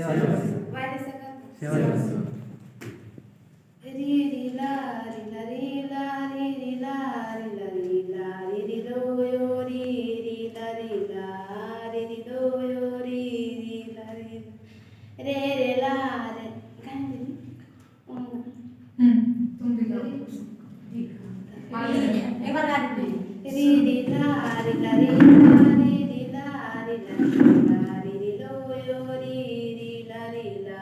वायदे सगळं री री ला री ला री ला री री ला री ला री ला री री लो यो री री ला री ला री री लो यो री री ला री रे रे ला रे काय म्हणते तुम भी गाओ एक बार गा दीजिए री री ला री ला री ला री री ला री ला री री लो यो री री ला री ला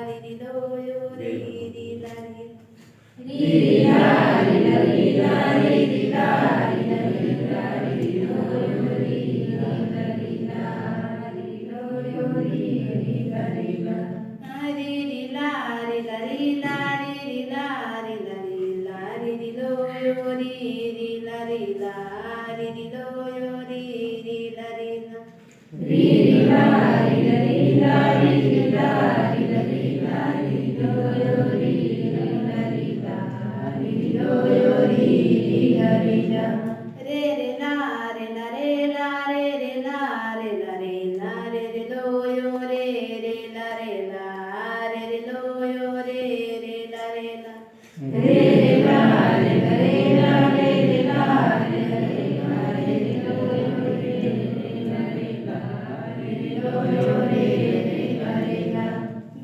री री लो यो री री ला री री ला री ला री ला री री ला री ला री ला री लो यो री ला री ला री लो यो री री ला री ला री री ला री ला री ला री री ला री ला री ला री री लो यो री री ला री ला री री लो यो री री ला री ला री री ला री ला री ला री री ला री ला री ला री लो यो री री ला री ला री री लो यो री री ला री ला रे रे ला रे ला रे ला रे रे ला रे ला रे ला रे रे लो यो रे रे ला रे ला रे रे लो यो रे रे ला रे ला रे रे ला रे ला रे ला रे रे ला रे ला रे ला रे रे लो यो रे रे ला रे ला रे रे लो यो रे रे ला रे ला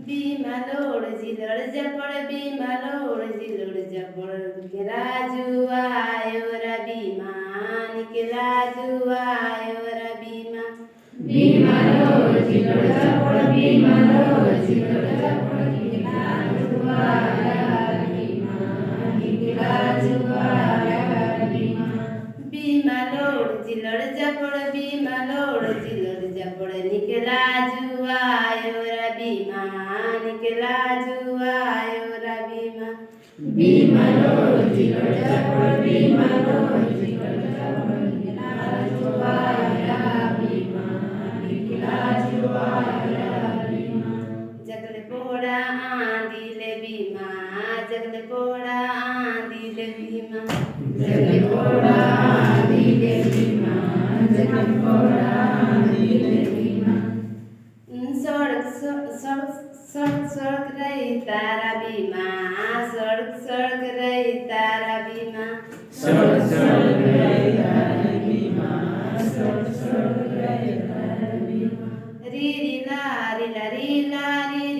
बीमालोड जिलड़ जपड़ बीमालोड जिलड़ जपड़ के राजू आयो रा बीमान के राजू आयो रा बीमा बीमालोड जिलड़ जपड़ बीमालोड जिलड़ जपड़ के राजू आयो रा बीमान के राजू आयो रा बीमा बीमालोड जिलड़ जपड़ बीमालोड जिलड़ जपड़ के राजू आयो रा बीमान के राजू आयो रा बीमा बीमालोड जिलड़ जपड़ बीमालोड जिलड़ जपड़ के राजू आयो रा बीमान के राजू आयो रा बीमा जगले पोड़ा आंधीले बीमा जगले पोड़ा आंधीले बीमा जगले पोड़ा आंधीले बीमा जगले पोड़ा आंधीले बीमा सड़क सड़क सड़क सड़क रही तारा बीमा सड़क सड़क रही तारा बीमा सड़क सड़क रही तारा बीमा सड़क सड़क रही तारा बीमा री री ला री ला री ला री